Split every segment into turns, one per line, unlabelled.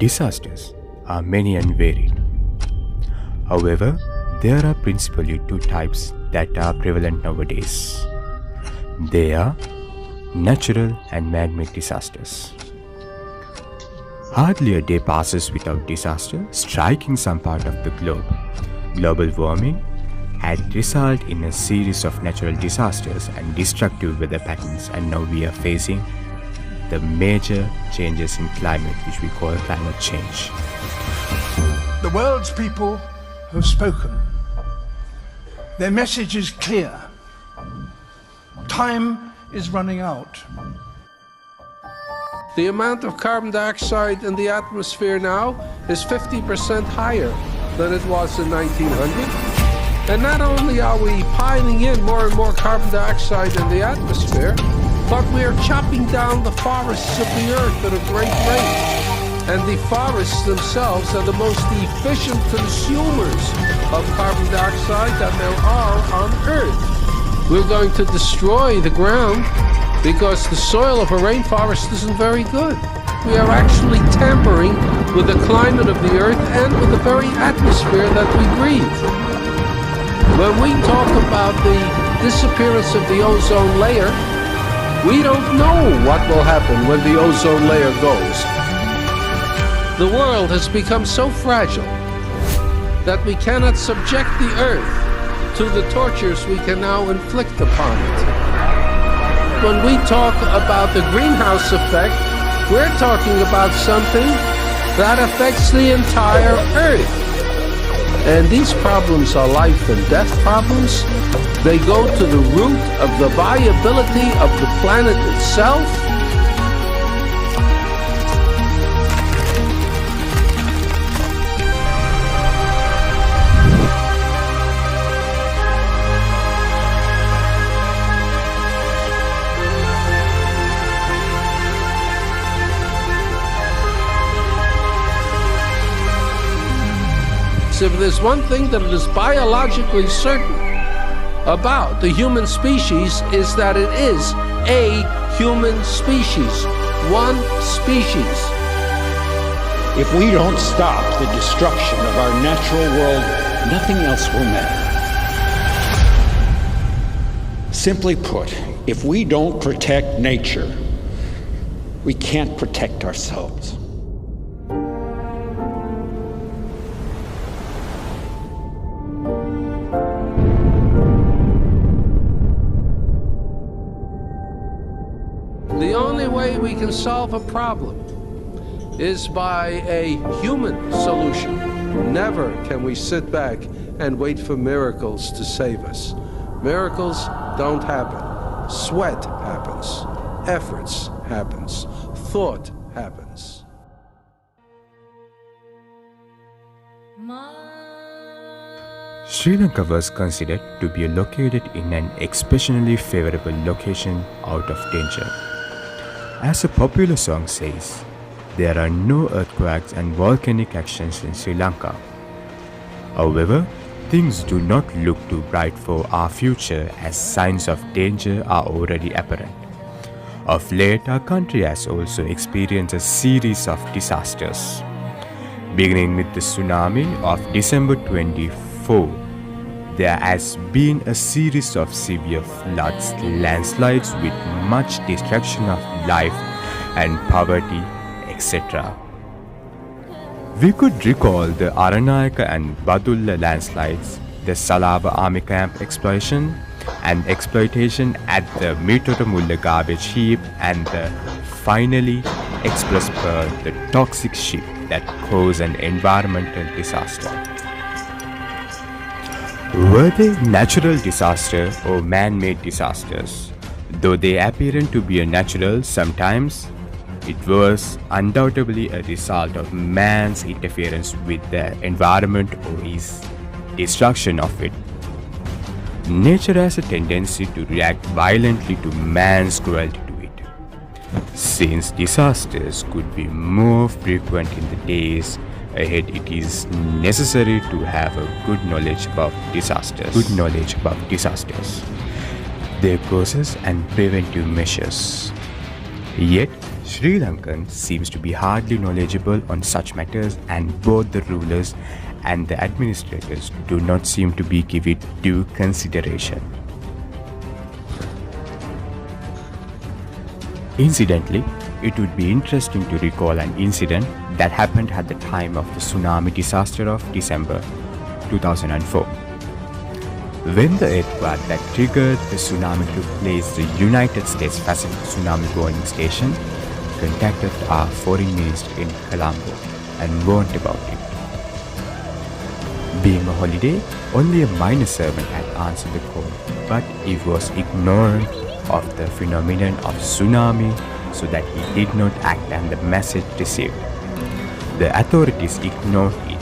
disasters are many and varied. However, there are principally two types that are prevalent nowadays. They are natural and man-made disasters. Hardly a day passes without disaster striking some part of the globe. Global warming had resulted in a series of natural disasters and destructive weather patterns, and now we are facing the major changes in climate, which we call climate change.
The world's people have spoken. Their message is clear. Time is running out.
The amount of carbon dioxide in the atmosphere now is 50% higher than it was in 1900. And not only are we piling in more and more carbon dioxide in the atmosphere, but we are chopping down the forests of the earth at a great rate. And the forests themselves are the most efficient consumers of carbon dioxide that there are on Earth. We're going to destroy the ground because the soil of a rainforest isn't very good. We are actually tampering with the climate of the Earth and with the very atmosphere that we breathe. When we talk about the disappearance of the ozone layer, we don't know what will happen when the ozone layer goes. The world has become so fragile that we cannot subject the Earth to the tortures we can now inflict upon it. When we talk about the greenhouse effect, we're talking about something that affects the entire Earth. And these problems are life and death problems. They go to the root of the viability of the planet itself. If there's one thing that is biologically certain about the human species is that it is a human species, one species.
If we don't stop the destruction of our natural world, nothing else will matter. Simply put, if we don't protect nature, we can't protect ourselves.
The only way we can solve a problem is by a human solution. Never can we sit back and wait for miracles to save us. Miracles don't happen. Sweat happens. Efforts happens. Thought happens.
Sri Lanka was considered to be located in an exceptionally favorable location out of danger. As a popular song says, there are no earthquakes and volcanic actions in Sri Lanka. However, things do not look too bright for our future as signs of danger are already apparent. Of late, our country has also experienced a series of disasters. Beginning with the tsunami of December 24, there has been a series of severe floods, landslides with much destruction of life and poverty, etc. We could recall the Aranayaka and Badulla landslides, the Salava army camp explosion and exploitation at the Mitotamulla garbage heap, and the finally Express Pearl, the toxic ship that caused an environmental disaster. Were they natural disasters or man-made disasters? Though they appeared to be natural sometimes, it was undoubtedly a result of man's interference with the environment or his destruction of it. Nature has a tendency to react violently to man's cruelty to it. Since disasters could be more frequent in the days ahead, it is necessary to have a good knowledge about disasters. Their causes and preventive measures. Yet, Sri Lankan seems to be hardly knowledgeable on such matters, and both the rulers and the administrators do not seem to be given due consideration. Incidentally, it would be interesting to recall an incident that happened at the time of the tsunami disaster of December 2004. When the earthquake that triggered the tsunami took place, the United States Pacific Tsunami Warning Station contacted our foreign minister in Colombo and warned about it. Being a holiday, only a minor servant had answered the call, but he was ignorant of the phenomenon of tsunami, so that he did not act on the message received. The authorities ignored it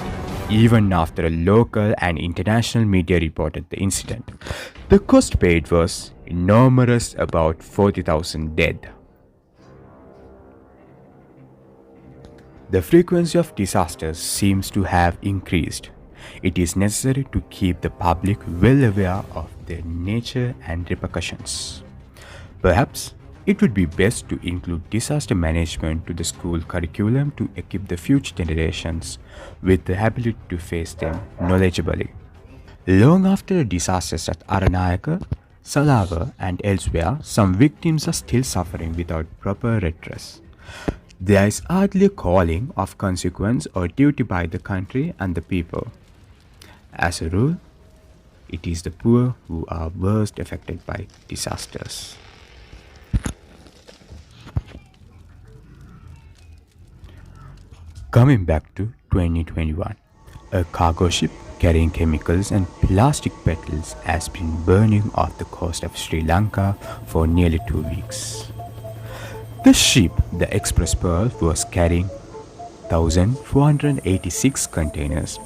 even after a local and international media reported the incident. The cost paid was enormous, about 40,000 dead. The frequency of disasters seems to have increased. It is necessary to keep the public well aware of their nature and repercussions. Perhaps it would be best to include disaster management to the school curriculum to equip the future generations with the ability to face them knowledgeably. Long after the disasters at Aranayaka, Salava and elsewhere, some victims are still suffering without proper redress. There is hardly a calling of consequence or duty by the country and the people. As a rule, it is the poor who are worst affected by disasters. Coming back to 2021, a cargo ship carrying chemicals and plastic petals has been burning off the coast of Sri Lanka for nearly 2 weeks. The ship, the Express Pearl, was carrying 1,486 containers.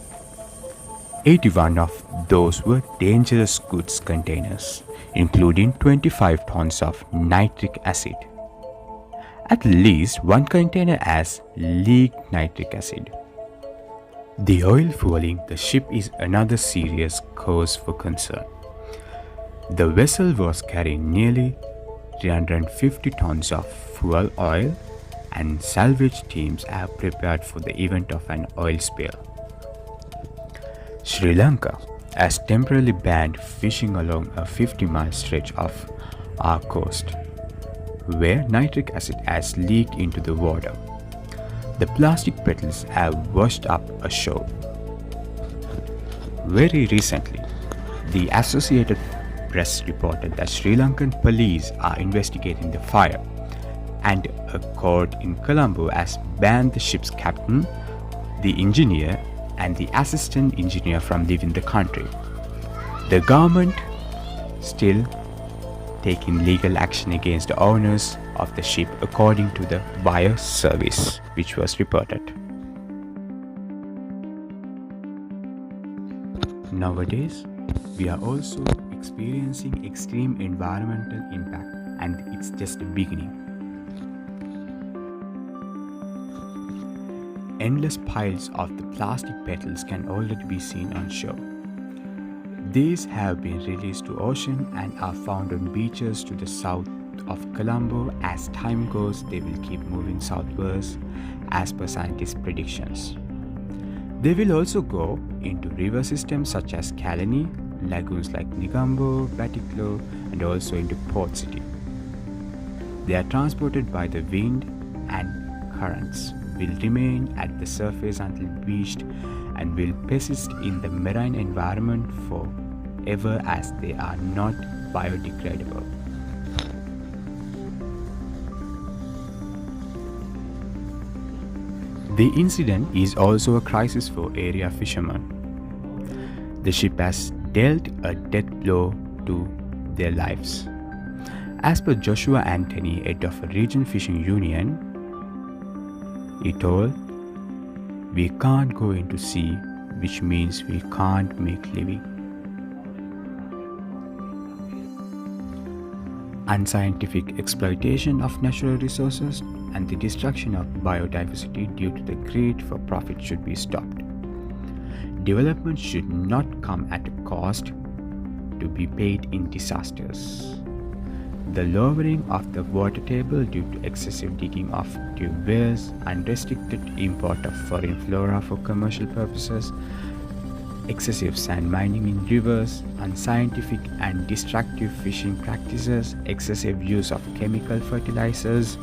81 of those were dangerous goods containers, including 25 tons of nitric acid. At least one container has leaked nitric acid. The oil fueling the ship is another serious cause for concern. The vessel was carrying nearly 350 tons of fuel oil, and salvage teams have prepared for the event of an oil spill. Sri Lanka has temporarily banned fishing along a 50-mile stretch of our coast, where nitric acid has leaked into the water. The plastic petals have washed up ashore. Very recently, the Associated Press reported that Sri Lankan police are investigating the fire, and a court in Colombo has banned the ship's captain, the engineer, and the assistant engineer from leaving the country. The government still taking legal action against the owners of the ship, according to the wire service, which was reported. Nowadays, we are also experiencing extreme environmental impact, and it's just the beginning. Endless piles of the plastic petals can already be seen on shore. These have been released to ocean and are found on beaches to the south of Colombo. As time goes, they will keep moving southwards as per scientists' predictions. They will also go into river systems such as Kalani, lagoons like Negombo, Batiklo, and also into Port City. They are transported by the wind, and currents will remain at the surface until bleached and will persist in the marine environment forever, as they are not biodegradable. The incident is also a crisis for area fishermen. The ship has dealt a death blow to their lives. As per Joshua Anthony, head of a region fishing union, he told, "We can't go into sea, which means we can't make living." Unscientific exploitation of natural resources and the destruction of biodiversity due to the greed for profit should be stopped. Development should not come at a cost to be paid in disasters. The lowering of the water table due to excessive digging of tube wells, unrestricted import of foreign flora for commercial purposes, excessive sand mining in rivers, unscientific and destructive fishing practices, excessive use of chemical fertilizers,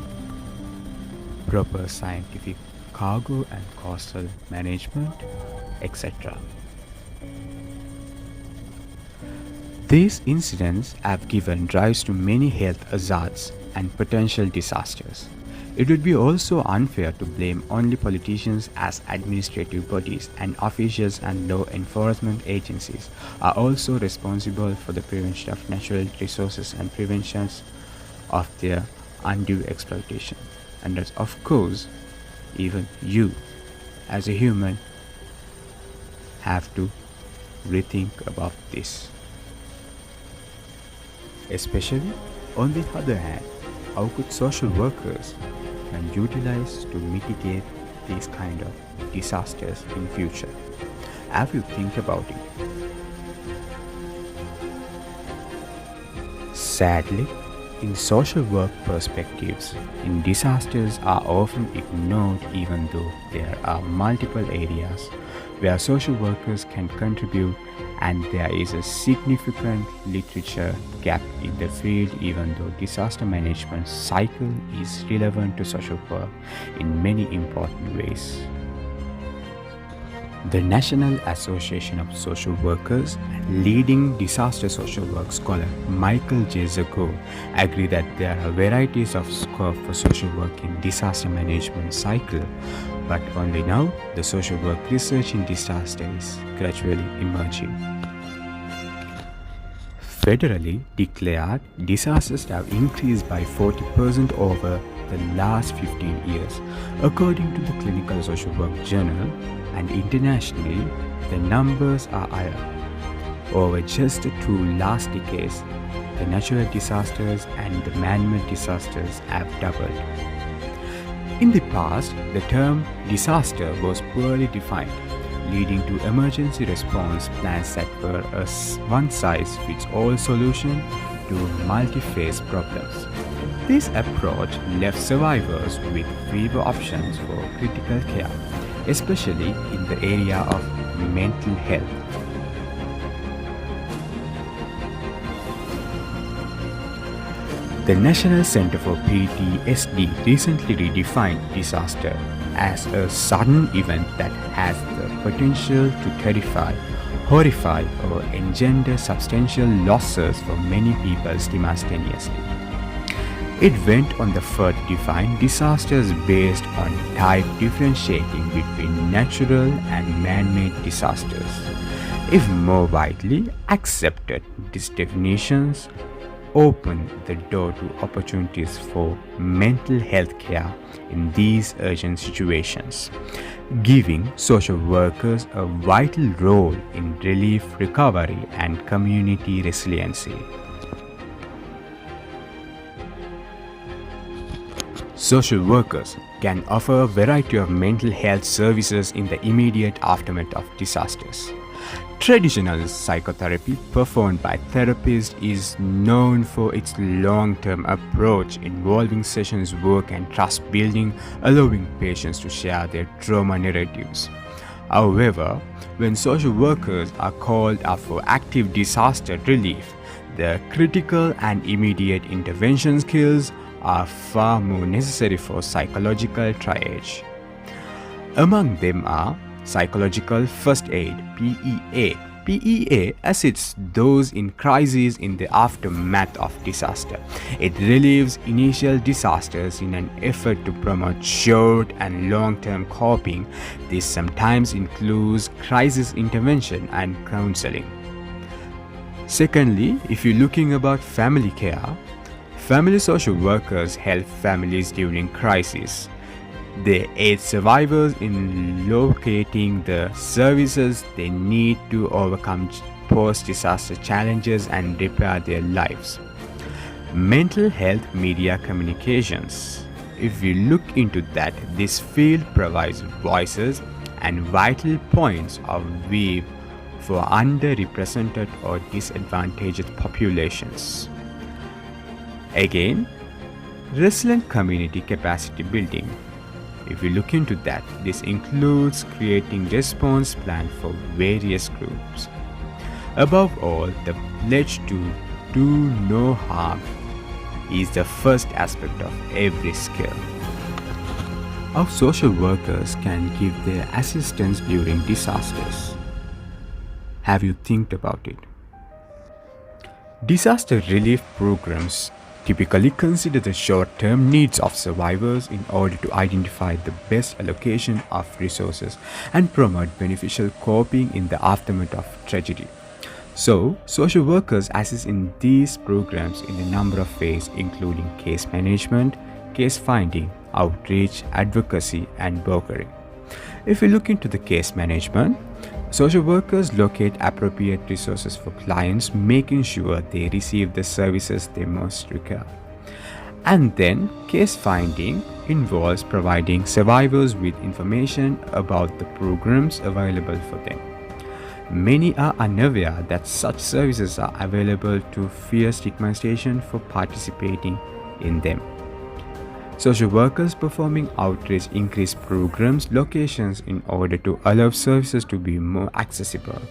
proper scientific cargo and coastal management, etc. These incidents have given rise to many health hazards and potential disasters. It would be also unfair to blame only politicians, as administrative bodies and officials and law enforcement agencies are also responsible for the prevention of natural resources and preventions of their undue exploitation. And that, of course, even you, as a human, have to rethink about this. Especially, on the other hand, how could social workers can utilize to mitigate these kind of disasters in future? Have you think about it? Sadly, in social work perspectives, disasters are often ignored, even though there are multiple areas where social workers can contribute, and there is a significant literature gap in the field, even though disaster management cycle is relevant to social work in many important ways. The National Association of Social Workers, leading disaster social work scholar Michael J. Zago, agree that there are varieties of scope for social work in disaster management cycle, but only now the social work research in disaster is gradually emerging. Federally declared disasters have increased by 40% over the last 15 years, according to the Clinical Social Work Journal, and internationally, the numbers are higher. Over just the 2 last decades, the natural disasters and the man-made disasters have doubled. In the past, the term disaster was poorly defined, leading to emergency response plans that were a one-size-fits-all solution to multi-phase problems. This approach left survivors with fewer options for critical care, especially in the area of mental health. The National Center for PTSD recently redefined disaster as a sudden event that has the potential to terrify, horrify, or engender substantial losses for many people simultaneously. It went on to further define disasters based on type, differentiating between natural and man-made disasters. If more widely accepted, these definitions open the door to opportunities for mental health care in these urgent situations, giving social workers a vital role in relief, recovery, and community resiliency. Social workers can offer a variety of mental health services in the immediate aftermath of disasters. Traditional psychotherapy performed by therapists is known for its long-term approach involving sessions work and trust building, allowing patients to share their trauma narratives. However, when social workers are called up for active disaster relief, the critical and immediate intervention skills are far more necessary for psychological triage. Among them are Psychological First Aid (PEA). PEA assists those in crisis in the aftermath of disaster. It relieves initial disasters in an effort to promote short and long-term coping. This sometimes includes crisis intervention and counseling. Secondly, if you're looking about family care, family social workers help families during crisis. They aid survivors in locating the services they need to overcome post-disaster challenges and repair their lives. Mental health media communications. If you look into that, this field provides voices and vital points of view for underrepresented or disadvantaged populations. Again, resilient community capacity building. If we look into that, this includes creating response plans for various groups. Above all, the pledge to do no harm is the first aspect of every skill. How social workers can give their assistance during disasters. Have you think about it? Disaster relief programs typically consider the short-term needs of survivors in order to identify the best allocation of resources and promote beneficial coping in the aftermath of tragedy. So, social workers assist in these programs in a number of ways, including case management, case finding, outreach, advocacy, and brokering. If we look into the case management, social workers locate appropriate resources for clients, making sure they receive the services they most require. And then, case finding involves providing survivors with information about the programs available for them. Many are unaware that such services are available to fear stigmatization for participating in them. Social workers performing outreach increase programs locations in order to allow services to be more accessible.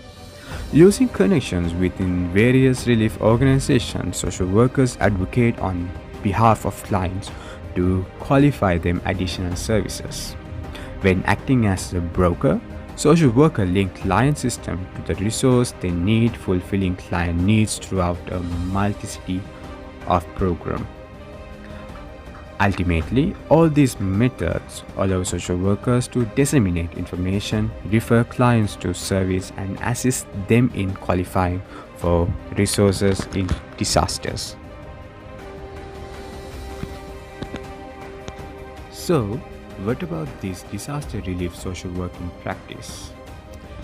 Using connections within various relief organizations, social workers advocate on behalf of clients to qualify them additional services. When acting as a broker, social worker link client system to the resource they need, fulfilling client needs throughout a multiplicity of programs. Ultimately, all these methods allow social workers to disseminate information, refer clients to service, and assist them in qualifying for resources in disasters. So, what about this disaster relief social work in practice?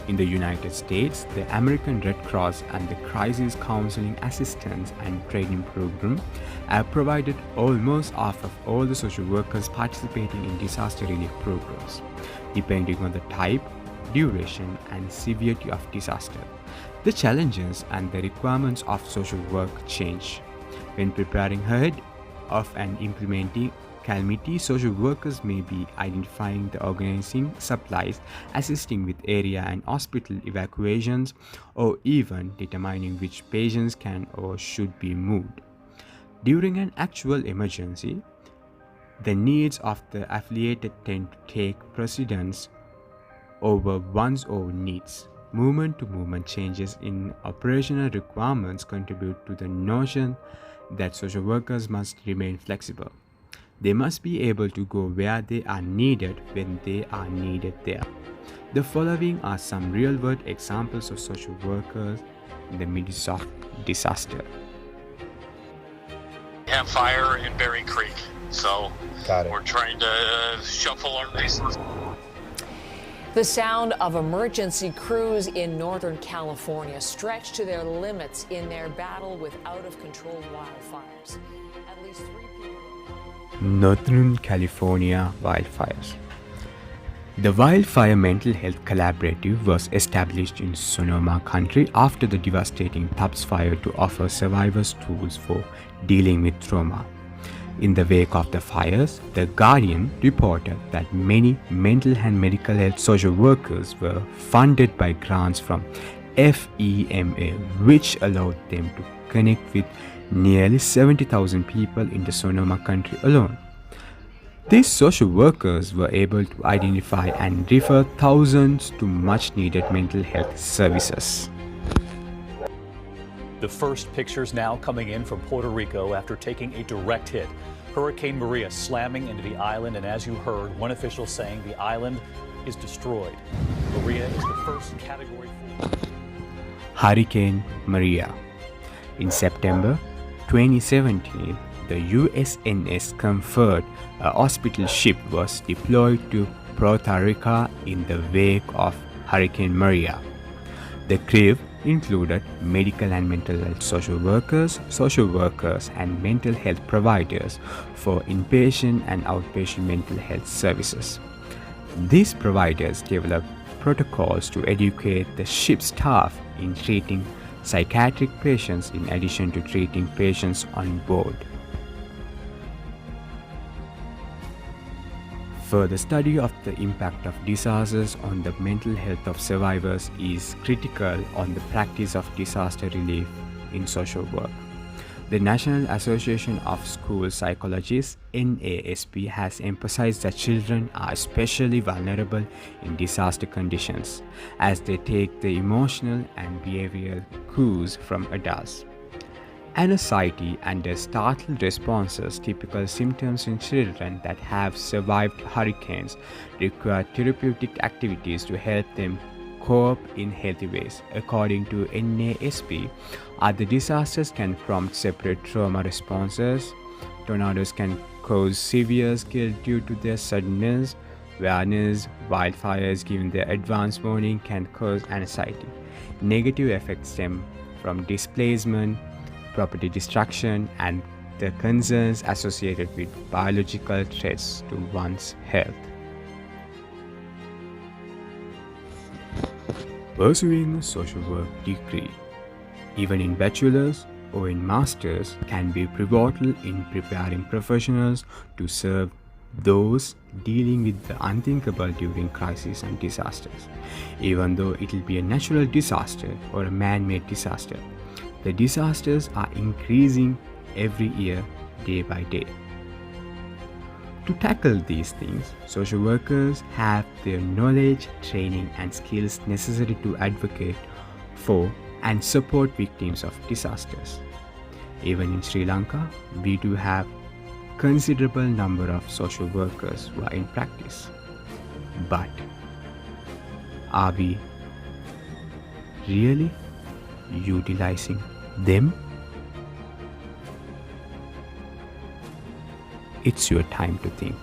In the United States, the American Red Cross and the Crisis Counseling Assistance and Training Program have provided almost half of all the social workers participating in disaster relief programs, depending on the type, duration, and severity of disaster. The challenges and the requirements of social work change. When preparing ahead of and implementing calamity, social workers may be identifying the organizing supplies, assisting with area and hospital evacuations, or even determining which patients can or should be moved. During an actual emergency, the needs of the affiliated tend to take precedence over one's own needs. Movement-to-movement changes in operational requirements contribute to the notion that social workers must remain flexible. They must be able to go where they are needed when they are needed there. The following are some real-world examples of social workers in the midst of disaster.
We have fire in Berry Creek, so we're trying to shuffle our resources.
The sound of emergency crews in Northern California stretched to their limits in their battle with out-of-control wildfires. At least 3 people...
Northern California wildfires. The Wildfire Mental Health Collaborative was established in Sonoma County after the devastating Tubbs fire to offer survivors tools for dealing with trauma. In the wake of the fires, The Guardian reported that many mental and medical health social workers were funded by grants from FEMA, which allowed them to connect with nearly 70,000 people in the Sonoma County alone. These social workers were able to identify and refer thousands to much-needed mental health services.
The first pictures now coming in from Puerto Rico after taking a direct hit. Hurricane Maria slamming into the island, and as you heard, one official saying the island is destroyed. Maria is the first Category 4.
Hurricane Maria. In September 2017, the USNS Comfort, a hospital ship, was deployed to Puerto Rico in the wake of Hurricane Maria. The crew included medical and mental health social workers, and mental health providers for inpatient and outpatient mental health services. These providers developed protocols to educate the ship's staff in treating psychiatric patients in addition to treating patients on board. Further study of the impact of disasters on the mental health of survivors is critical on the practice of disaster relief in social work. The National Association of School Psychologists (NASP) has emphasized that children are especially vulnerable in disaster conditions as they take the emotional and behavioral cues from adults. Anxiety and the startled responses, typical symptoms in children that have survived hurricanes, require therapeutic activities to help them cope in healthy ways. According to NASP, other disasters can prompt separate trauma responses. Tornadoes can cause severe skill due to their suddenness. Awareness, wildfires given their advance warning can cause anxiety. Negative effects stem from displacement, property destruction, and the concerns associated with biological threats to one's health. Pursuing a social work degree, even in bachelor's or in master's, can be pivotal in preparing professionals to serve those dealing with the unthinkable during crises and disasters. Even though it will be a natural disaster or a man-made disaster, the disasters are increasing every year, day by day. To tackle these things, social workers have their knowledge, training, and skills necessary to advocate for and support victims of disasters. Even in Sri Lanka, we do have considerable number of social workers who are in practice. But are we really utilizing them? It's your time to think.